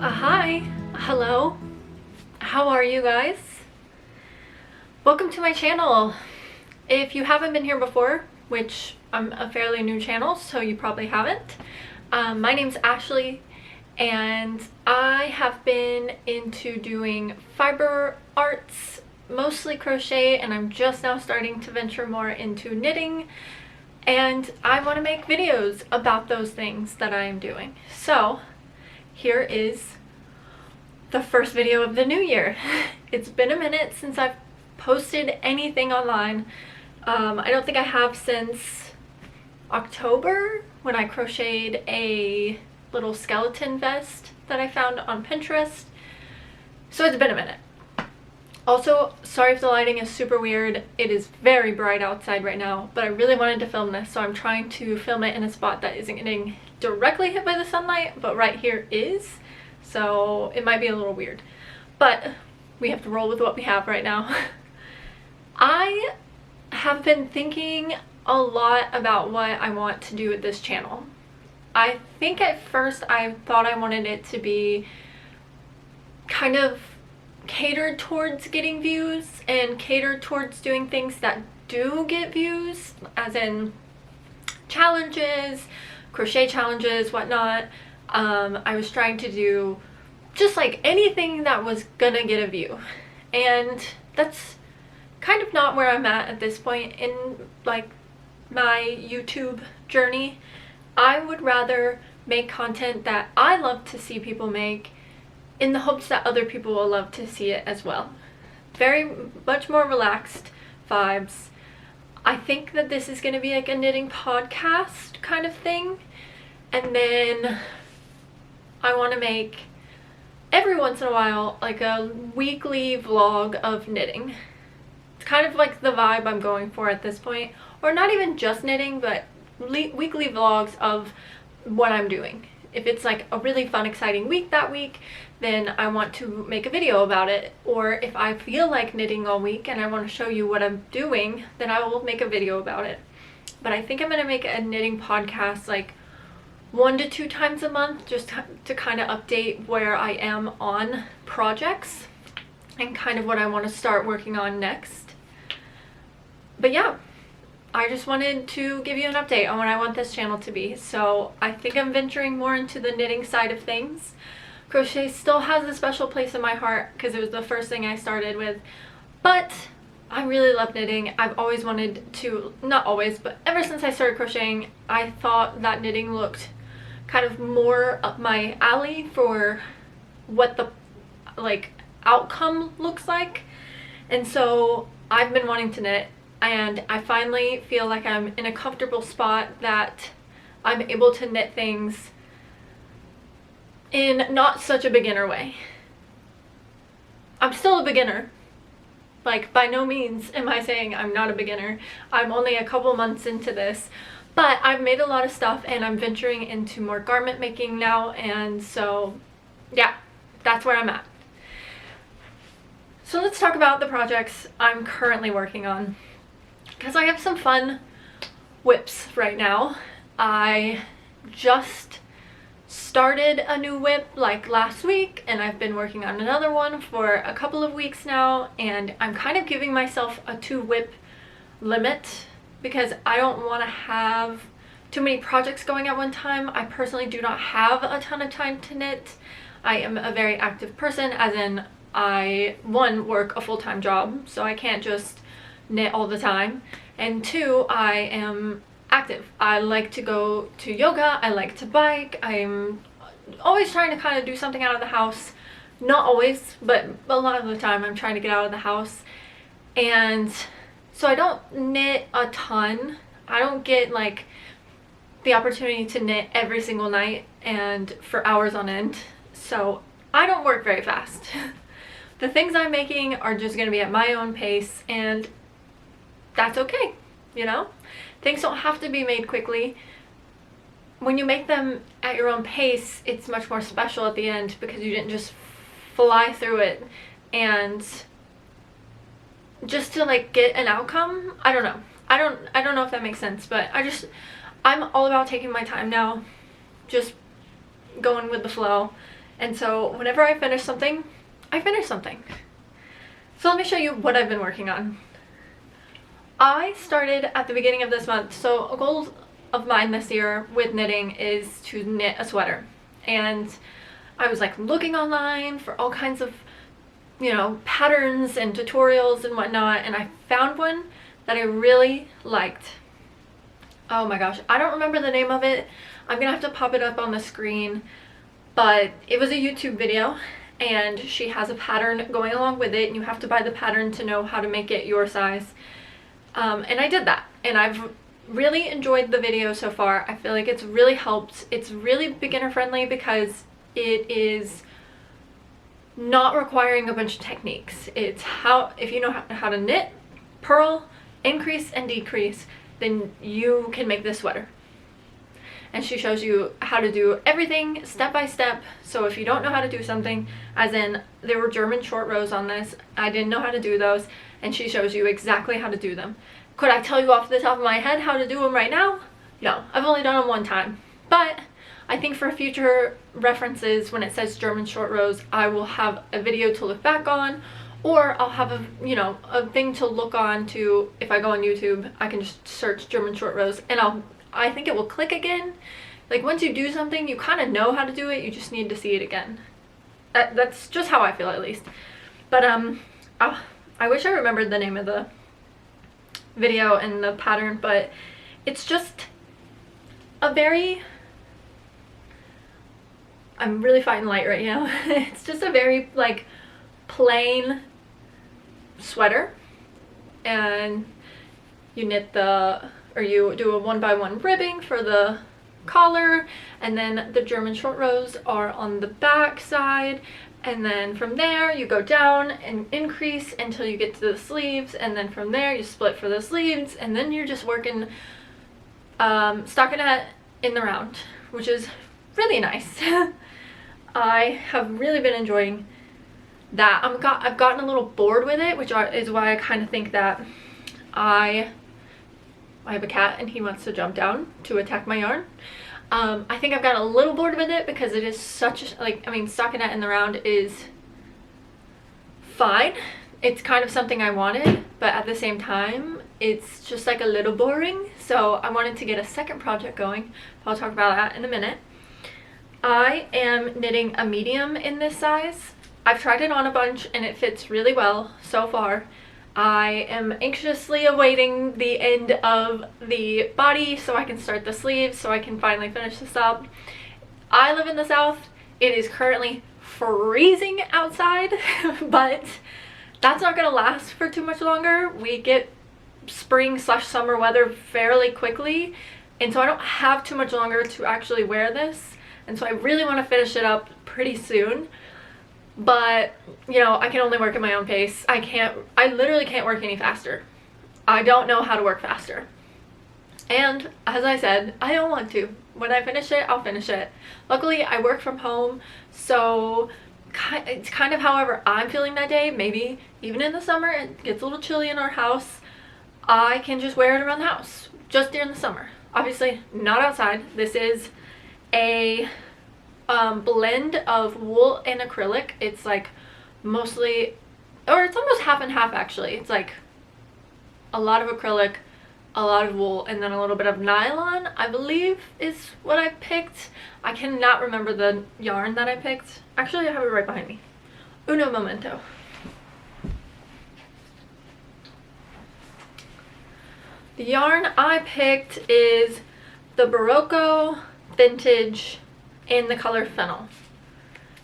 Hi, hello, how are you guys? Welcome to my channel. If you haven't been here before, which I'm a fairly new channel, so you probably haven't, my name's Ashley and I have been into doing fiber arts, mostly crochet, and I'm just now starting to venture more into knitting, and I want to make videos about those things that I am doing. So here is the first video of the new year. It's been a minute since I've posted anything online. I don't think I have since October, when I crocheted a little skeleton vest that I found on Pinterest. So it's been a minute. Also, sorry if the lighting is super weird. It is very bright outside right now, but I really wanted to film this, so I'm trying to film it in a spot that isn't getting directly hit by the sunlight, but right here is. So it might be a little weird, but we have to roll with what we have right now. I have been thinking a lot about what I want to do with this channel. I think at first I thought I wanted it to be kind of catered towards getting views and catered towards doing things that do get views, as in challenges, crochet challenges, whatnot. I was trying to do just like anything that was gonna get a view, and that's kind of not where I'm at this point in like my YouTube journey. I would rather make content that I love to see people make, in the hopes that other people will love to see it as well. Very much more relaxed vibes. I think that this is going to be like a knitting podcast kind of thing, and then I want to make every once in a while like a weekly vlog of knitting. It's kind of like the vibe I'm going for at this point, or not even just knitting, but weekly vlogs of what I'm doing. If it's like a really fun, exciting week that week, then I want to make a video about it. Or if I feel like knitting all week and I want to show you what I'm doing, then I will make a video about it. But I think I'm going to make a knitting podcast like 1 to 2 times a month, just to kind of update where I am on projects and kind of what I want to start working on next. But yeah, I just wanted to give you an update on what I want this channel to be. So I think I'm venturing more into the knitting side of things. Crochet still has a special place in my heart because it was the first thing I started with, but I really love knitting. I've always wanted to, not always, but ever since I started crocheting, I thought that knitting looked kind of more up my alley for what the like outcome looks like. And so I've been wanting to knit, and I finally feel like I'm in a comfortable spot that I'm able to knit things in not such a beginner way. I'm still a beginner. Like, by no means am I saying I'm not a beginner. I'm only a couple months into this, but I've made a lot of stuff and I'm venturing into more garment making now, and so yeah, that's where I'm at. So let's talk about the projects I'm currently working on, because I have some fun whips right now. I just started a new whip like last week, and I've been working on another one for a couple of weeks now, and I'm kind of giving myself a 2 whip limit because I don't want to have too many projects going at one time. I personally do not have a ton of time to knit. I am a very active person, as in I, 1, work a full-time job, so I can't just knit all the time, and 2, I am active. I like to go to yoga, I like to bike, I'm always trying to kind of do something out of the house. Not always, but a lot of the time I'm trying to get out of the house. And so I don't knit a ton. I don't get like the opportunity to knit every single night and for hours on end, so I don't work very fast. The things I'm making are just going to be at my own pace, and that's okay, you know? Things don't have to be made quickly. When you make them at your own pace, it's much more special at the end because you didn't just fly through it and just to like get an outcome. I don't know. I don't know if that makes sense, but I'm all about taking my time now, just going with the flow And so whenever I finish something, I finish something. So let me show you what I've been working on. I started at the beginning of this month, so a goal of mine this year with knitting is to knit a sweater. And I was like looking online for all kinds of, you know, patterns and tutorials and whatnot, and I found one that I really liked. Oh my gosh, I don't remember the name of it. I'm gonna have to pop it up on the screen, but it was a YouTube video and she has a pattern going along with it, and you have to buy the pattern to know how to make it your size. And I did that, and I've really enjoyed the video so far. I feel like it's really helped. It's really beginner friendly because it is not requiring a bunch of techniques. It's how, if you know how to knit, purl, increase and decrease, then you can make this sweater. And she shows you how to do everything step by step. So if you don't know how to do something, as in there were German short rows on this, I didn't know how to do those, and she shows you exactly how to do them. Could I tell you off the top of my head how to do them right now? No, I've only done them one time. But I think for future references, when it says German short rows, I will have a video to look back on, or I'll have a, you know, a thing to look on to. If I go on YouTube, I can just search German short rows, and I think it will click again. Like once you do something, you kind of know how to do it, you just need to see it again. That's just how I feel, at least. But I wish I remembered the name of the video and the pattern, but it's just a very, I'm really fighting light right now. It's just a very like plain sweater, and you knit or you do a 1x1 ribbing for the collar, and then the German short rows are on the back side, and then from there you go down and increase until you get to the sleeves, and then from there you split for the sleeves, and then you're just working stockinette in the round, which is really nice. I have really been enjoying that. I've gotten a little bored with it, which is why I kind of think that I have a cat and he wants to jump down to attack my yarn. I think I've gotten a little bored with it because it is such, like, I mean, stockinette in the round is fine. It's kind of something I wanted, but at the same time, it's just like a little boring. So I wanted to get a second project going. I'll talk about that in a minute. I am knitting a medium in this size. I've tried it on a bunch and it fits really well so far. I am anxiously awaiting the end of the body so I can start the sleeves, so I can finally finish this up. I live in the South. It is currently freezing outside, but that's not going to last for too much longer. We get spring/summer weather fairly quickly, and so I don't have too much longer to actually wear this, and so I really want to finish it up pretty soon. But, you know, I can only work at my own pace. I literally can't work any faster. I don't know how to work faster. And as I said, I don't want to. When I finish it, I'll finish it. Luckily, I work from home, so it's kind of however I'm feeling that day. Maybe even in the summer, it gets a little chilly in our house. I can just wear it around the house, just during the summer. Obviously, not outside. This is a blend of wool and acrylic. It's like mostly, or it's almost half and half actually. It's like a lot of acrylic, a lot of wool, and then a little bit of nylon, I believe is what I picked. I cannot remember the yarn that I picked. Actually, I have it right behind me. Uno momento. The yarn I picked is the Barocco Vintage in the color Fennel.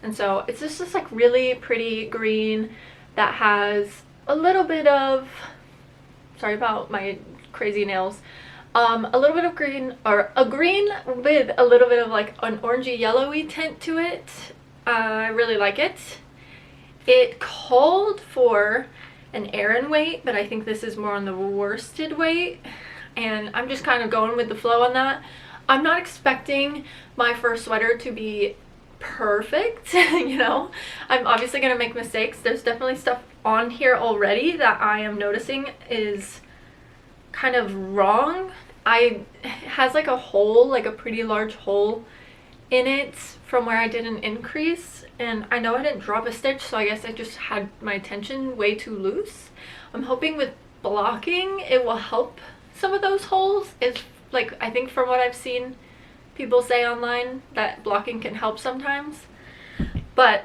And so it's just this like really pretty green that has a little bit of, sorry about my crazy nails, a little bit of green, or a green with a little bit of like an orangey yellowy tint to it. I really like it. It called for an Aran weight, but I think this is more on the worsted weight, and I'm just kind of going with the flow on that. I'm not expecting my first sweater to be perfect, you know. I'm obviously going to make mistakes. There's definitely stuff on here already that I am noticing is kind of wrong. It has like a hole, like a pretty large hole in it from where I did an increase, and I know I didn't drop a stitch, so I guess I just had my tension way too loose. I'm hoping with blocking it will help some of those holes. It's like, I think from what I've seen people say online that blocking can help sometimes, but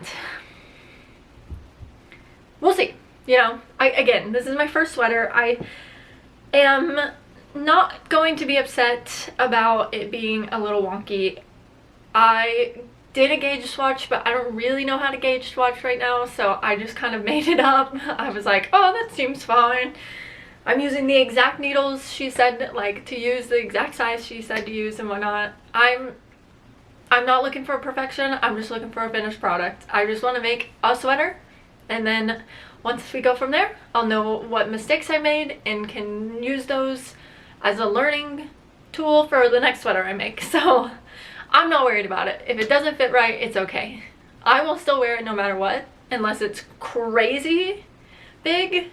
we'll see. You know, again, this is my first sweater. I am not going to be upset about it being a little wonky. I did a gauge swatch, but I don't really know how to gauge swatch right now, so I just kind of made it up. I was like, oh, that seems fine. I'm using the exact needles she said, like, to use, the exact size she said to use and whatnot. I'm not looking for perfection. I'm just looking for a finished product. I just want to make a sweater, and then once we go from there, I'll know what mistakes I made and can use those as a learning tool for the next sweater I make. So I'm not worried about it. If it doesn't fit right, it's okay. I will still wear it no matter what, unless it's crazy big,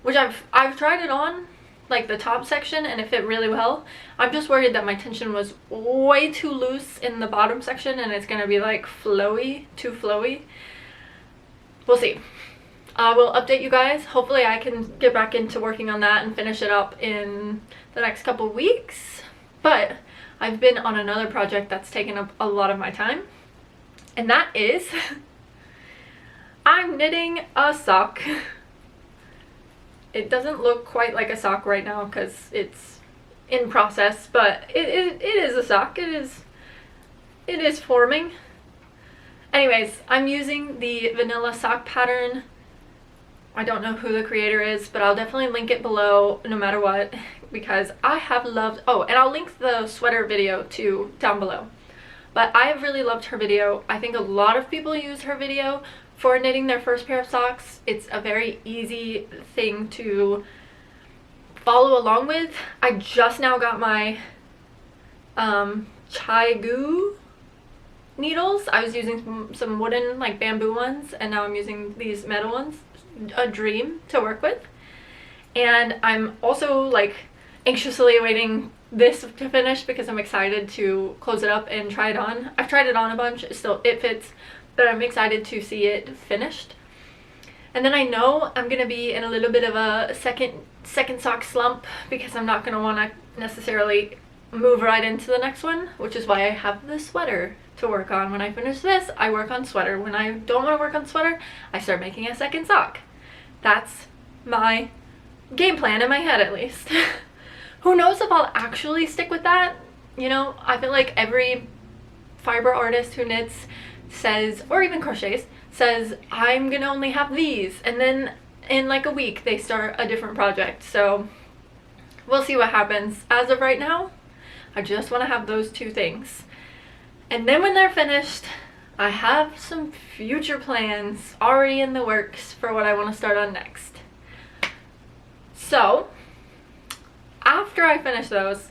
which I've tried it on, like the top section, and it fit really well. I'm just worried that my tension was way too loose in the bottom section and it's gonna be like flowy, too flowy. We'll see. I will update you guys. Hopefully I can get back into working on that and finish it up in the next couple weeks. But I've been on another project that's taken up a lot of my time, and that is I'm knitting a sock. It doesn't look quite like a sock right now because it's in process, but it is a sock. It is forming. Anyways, I'm using the vanilla sock pattern. I don't know who the creator is, but I'll definitely link it below no matter what, because I have loved, oh, and I'll link the sweater video too down below. But I have really loved her video. I think a lot of people use her video for knitting their first pair of socks. It's a very easy thing to follow along with. I just now got my Chai-Gu needles. I was using some wooden, like bamboo ones, and now I'm using these metal ones. A dream to work with. And I'm also like anxiously awaiting this to finish because I'm excited to close it up and try it on. I've tried it on a bunch, it fits, but I'm excited to see it finished. And then I know I'm gonna be in a little bit of a second sock slump because I'm not gonna want to necessarily move right into the next one, which is why I have this sweater to work on. When I finish this, I work on sweater. When I don't want to work on sweater, I start making a second sock. That's my game plan in my head, at least. Who knows if I'll actually stick with that? You know, I feel like every fiber artist who knits says, or even crochets, says, I'm gonna only have these, and then in like a week they start a different project. So we'll see what happens. As of right now, I just want to have those two things. And then when they're finished, I have some future plans already in the works for what I want to start on next. So after I finish those,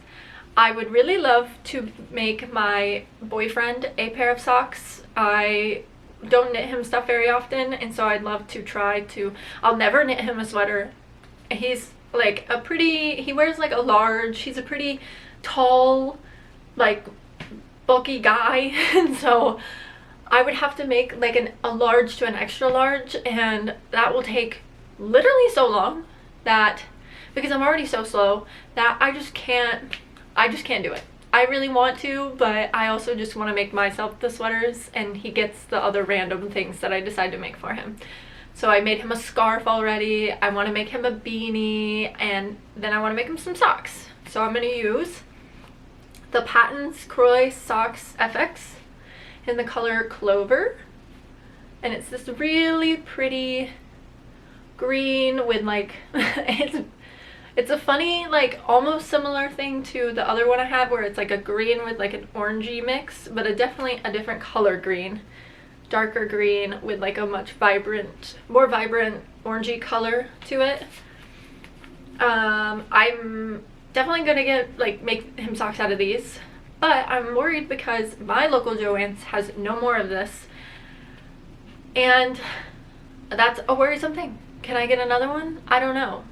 I would really love to make my boyfriend a pair of socks. I don't knit him stuff very often, and so I'd love to try to, I'll never knit him a sweater. He's like he wears like a large, he's a pretty tall, like bulky guy, and so I would have to make like a large to an extra large, and that will take literally so long that, because I'm already so slow, that I just can't do it. I really want to, but I also just want to make myself the sweaters, and he gets the other random things that I decide to make for him. So I made him a scarf already, I want to make him a beanie, and then I want to make him some socks. So I'm going to use the Patons Kroy Socks FX in the color Clover, and it's this really pretty green with like it's a funny, like almost similar thing to the other one I have where it's like a green with like an orangey mix, but definitely a different color green, darker green with like a much more vibrant orangey color to it. I'm definitely gonna make him socks out of these, but I'm worried because my local Joann's has no more of this, and that's a worrisome thing. Can I get another one? I don't know.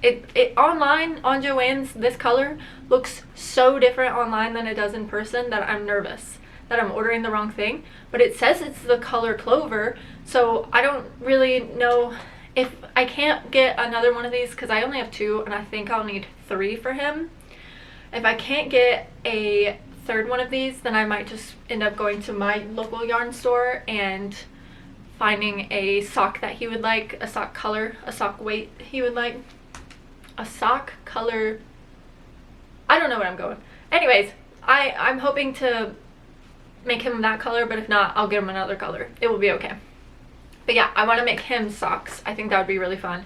It online on Joann's, this color looks so different online than it does in person that I'm nervous that I'm ordering the wrong thing. But it says it's the color Clover, so I don't really know if I can't get another one of these, because I only have 2 and I think I'll need 3 for him. If I can't get a third one of these, then I might just end up going to my local yarn store and finding a sock that he would like, a sock color, a sock weight he would like, a sock color. I don't know where I'm going. Anyways, I'm hoping to make him that color, but if not, I'll get him another color. It will be okay. But yeah, I want to make him socks. I think that would be really fun.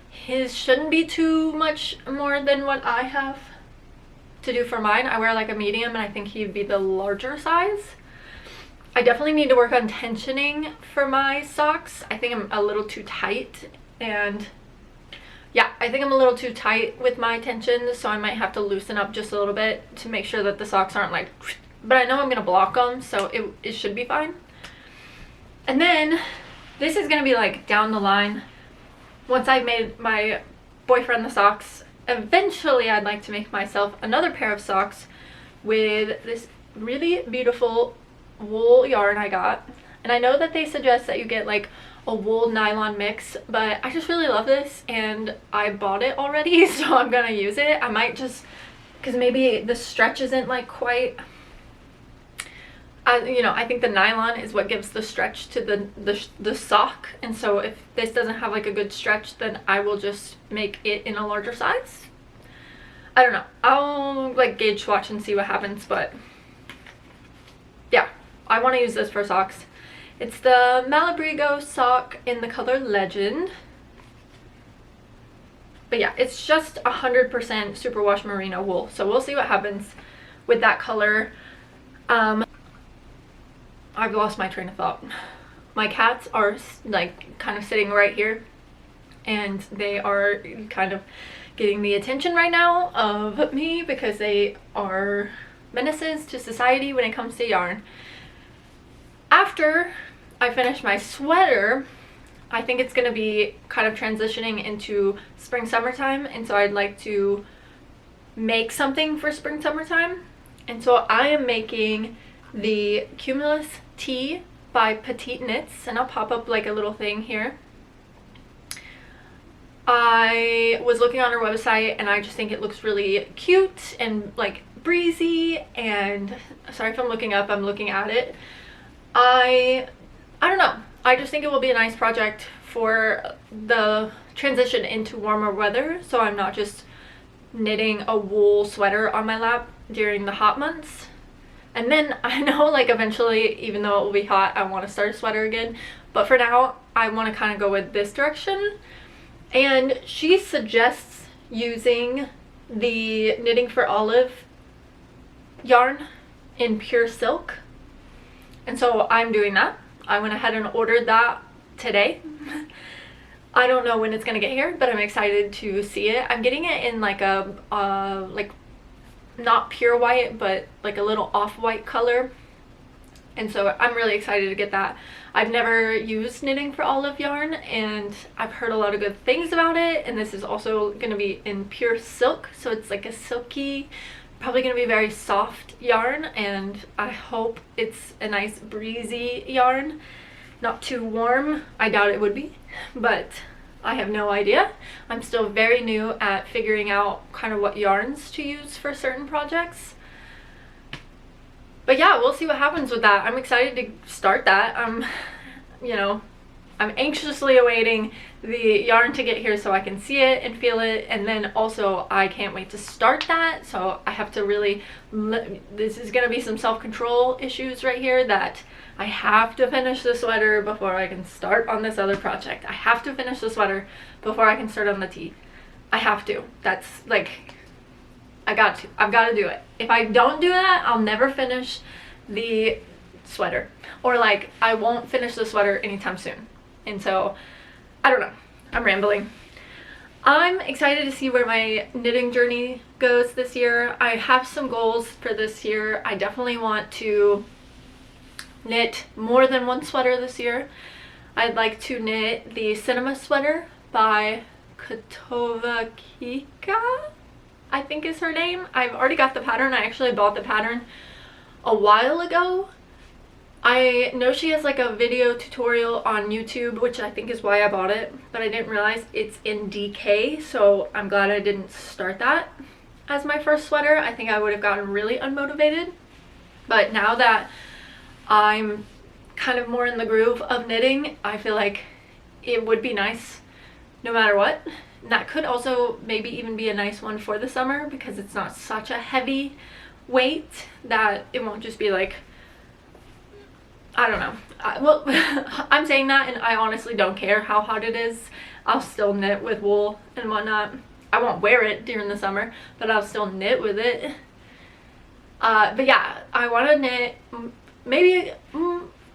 His shouldn't be too much more than what I have to do for mine. I wear like a medium, and I think he'd be the larger size. I definitely need to work on tensioning for my socks. I think I'm a little too tight, and yeah, I think I'm a little too tight with my tension, so I might have to loosen up just a little bit to make sure that the socks aren't like, but I know I'm gonna block them, so it should be fine. And then this is gonna be like down the line. Once I've made my boyfriend the socks, eventually I'd like to make myself another pair of socks with this really beautiful wool yarn I got. And I know that they suggest that you get like a wool nylon mix, but I just really love this and I bought it already, so I'm gonna use it. I might just, because maybe the stretch isn't like quite, you know, I think the nylon is what gives the stretch to the sock, and so if this doesn't have like a good stretch, then I will just make it in a larger size. I don't know, I'll like gauge swatch and see what happens, but yeah, I want to use this for socks. It's the Malabrigo sock in the color Legend. But yeah, it's just 100% superwash merino wool, so we'll see what happens with that color. I've lost my train of thought. My cats are like kind of sitting right here, and they are kind of getting the attention right now of me because they are menaces to society when it comes to yarn. After I finish my sweater, I think it's going to be kind of transitioning into spring summertime, and so I'd like to make something for spring summertime. And so I am making the Cumulus Tee by Petite Knits, and I'll pop up like a little thing here. I was looking on her website and I just think it looks really cute and like breezy, and sorry if I'm looking up, I'm looking at it. I don't know, I just think it will be a nice project for the transition into warmer weather, so I'm not just knitting a wool sweater on my lap during the hot months. And then I know like eventually, even though it will be hot, I want to start a sweater again, but for now I want to kind of go with this direction. And she suggests using the Knitting for Olive yarn in pure silk, and so I'm doing that. I went ahead and ordered that today. I don't know when it's gonna get here, but I'm excited to see it. I'm getting it in like a like not pure white, but like a little off-white color, and so I'm really excited to get that. I've never used Knitting for Olive yarn, and I've heard a lot of good things about it, and this is also going to be in pure silk, so it's like a silky, probably going to be very soft yarn, and I hope it's a nice breezy yarn, not too warm. I doubt it would be, but I have no idea. I'm still very new at figuring out kind of what yarns to use for certain projects. But yeah, we'll see what happens with that. I'm excited to start that. You know, I'm anxiously awaiting the yarn to get here so I can see it and feel it, and then also I can't wait to start that, so I have to really, this is going to be some self-control issues right here, that I have to finish the sweater before I can start on this other project. I have to finish the sweater before I can start on the tee. I have to. That's like, I've got to do it. If I don't do that, I'll never finish the sweater, or like I won't finish the sweater anytime soon. And so I don't know, I'm rambling. I'm excited to see where my knitting journey goes this year. I have some goals for this year. I definitely want to knit more than one sweater this year. I'd like to knit the Cinema sweater by Katova Kika, I think is her name. I've already got the pattern. I actually bought the pattern a while ago. I know she has like a video tutorial on YouTube, which I think is why I bought it, but I didn't realize it's in DK, so I'm glad I didn't start that as my first sweater. I think I would have gotten really unmotivated, but now that I'm kind of more in the groove of knitting, I feel like it would be nice no matter what. And that could also maybe even be a nice one for the summer because it's not such a heavy weight that it won't just be like, I don't know. Well, I'm saying that and I honestly don't care how hot it is. I'll still knit with wool and whatnot. I won't wear it during the summer, but I'll still knit with it. But yeah, I want to knit maybe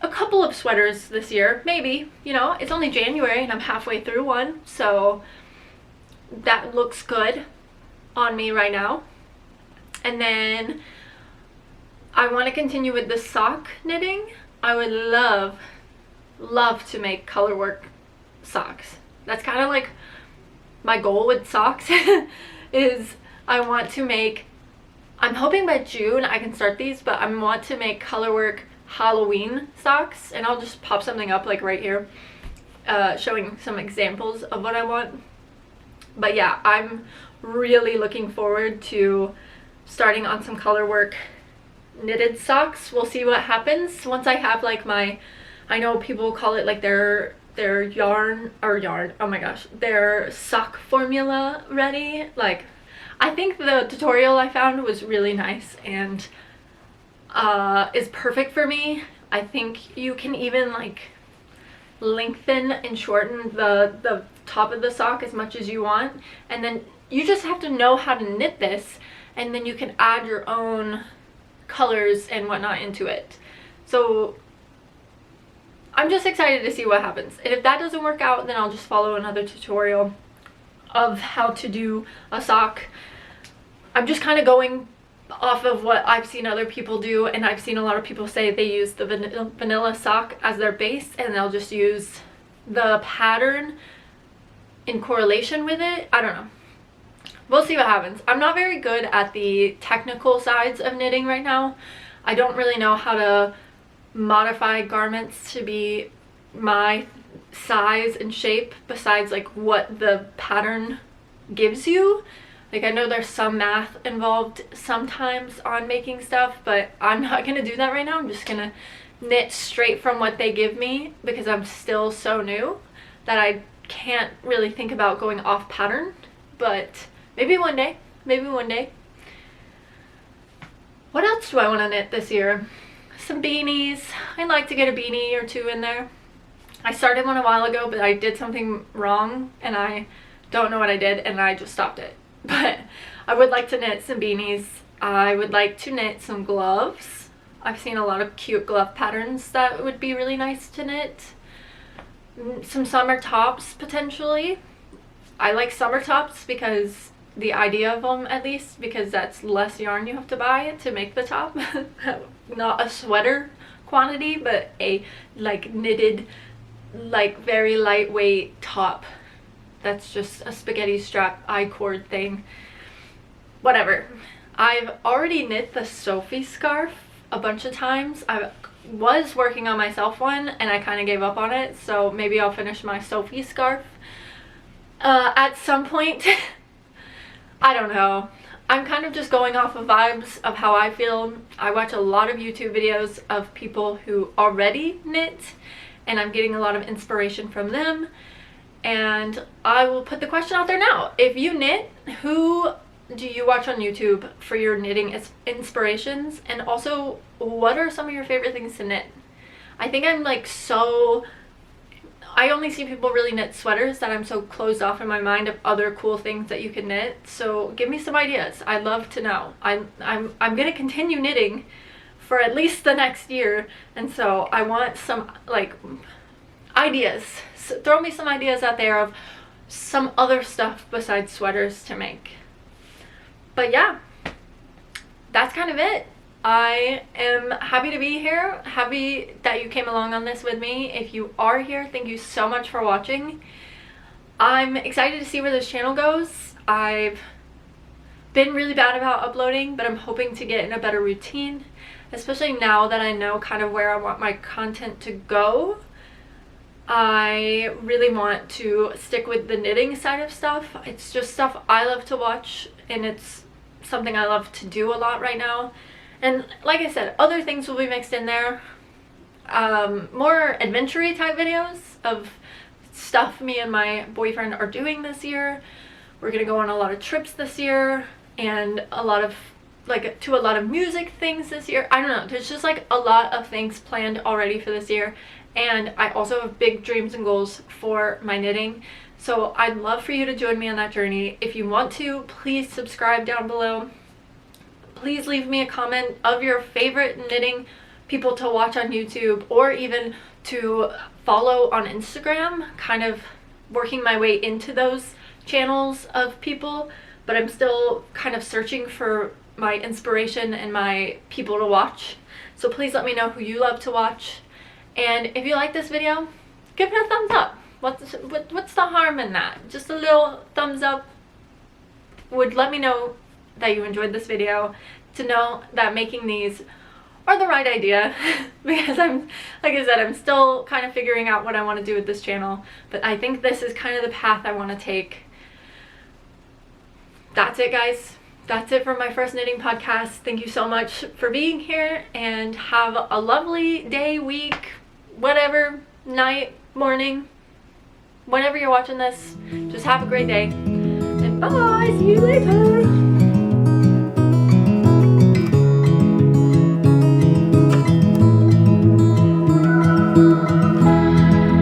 a couple of sweaters this year. Maybe, you know, it's only January and I'm halfway through one, so that looks good on me right now. And then I want to continue with the sock knitting. I would love to make color work socks. That's kind of like my goal with socks is I want to make, I'm hoping by June I can start these, but I want to make color work Halloween socks, and I'll just pop something up like right here showing some examples of what I want. But yeah, I'm really looking forward to starting on some color work knitted socks. We'll see what happens once I have like my, I know people call it like their yarn, oh my gosh, their sock formula ready. Like, I think the tutorial I found was really nice and is perfect for me. I think you can even like lengthen and shorten the top of the sock as much as you want, and then you just have to know how to knit this, and then you can add your own colors and whatnot into it. So I'm just excited to see what happens, and if that doesn't work out, then I'll just follow another tutorial of how to do a sock. I'm just kind of going off of what I've seen other people do, and I've seen a lot of people say they use the vanilla sock as their base and they'll just use the pattern in correlation with it. I don't know. We'll see what happens. I'm not very good at the technical sides of knitting right now. I don't really know how to modify garments to be my size and shape besides like what the pattern gives you. Like, I know there's some math involved sometimes on making stuff, but I'm not gonna do that right now. I'm just gonna knit straight from what they give me because I'm still so new that I can't really think about going off pattern. But maybe one day, maybe one day. What else do I want to knit this year? Some beanies. I'd like to get a beanie or two in there. I started one a while ago, but I did something wrong and I don't know what I did and I just stopped it. But I would like to knit some beanies. I would like to knit some gloves. I've seen a lot of cute glove patterns that would be really nice to knit. Some summer tops potentially. I like summer tops because the idea of them, at least, because that's less yarn you have to buy to make the top. Not a sweater quantity, but a like knitted, like very lightweight top. That's just a spaghetti strap I-cord thing. Whatever. I've already knit the Sophie scarf a bunch of times. I was working on myself one and I kind of gave up on it, so maybe I'll finish my Sophie scarf at some point. I don't know. I'm kind of just going off of vibes of how I feel. I watch a lot of YouTube videos of people who already knit and I'm getting a lot of inspiration from them. And I will put the question out there now. If you knit, who do you watch on YouTube for your knitting inspirations? And also, what are some of your favorite things to knit? I think I'm like so... I only see people really knit sweaters that I'm so closed off in my mind of other cool things that you can knit. So give me some ideas. I'd love to know. I'm gonna continue knitting for at least the next year, and so I want some like ideas. So throw me some ideas out there of some other stuff besides sweaters to make. But yeah, that's kind of it. I am happy to be here, happy that you came along on this with me. If you are here, thank you so much for watching. I'm excited to see where this channel goes. I've been really bad about uploading, but I'm hoping to get in a better routine, especially now that I know kind of where I want my content to go. I really want to stick with the knitting side of stuff. It's just stuff I love to watch, and it's something I love to do a lot right now. And like I said, other things will be mixed in there. More adventure-y type videos of stuff me and my boyfriend are doing this year. We're gonna go on a lot of trips this year, and a lot of to a lot of music things this year. I don't know, there's just like a lot of things planned already for this year, and I also have big dreams and goals for my knitting. So I'd love for you to join me on that journey. If you want to, please subscribe down below. Please leave me a comment of your favorite knitting people to watch on YouTube, or even to follow on Instagram, kind of working my way into those channels of people, but I'm still kind of searching for my inspiration and my people to watch. So please let me know who you love to watch, and if you like this video, give it a thumbs up. What's the harm in that? Just a little thumbs up would let me know that you enjoyed this video, to know that making these are the right idea. Because I'm, like I said, I'm still kind of figuring out what I want to do with this channel, but I think this is kind of the path I want to take. That's it, guys. That's it for my first knitting podcast. Thank you so much for being here, and have a lovely day, week, whatever, night, morning, whenever you're watching this. Just have a great day, and bye. See you later.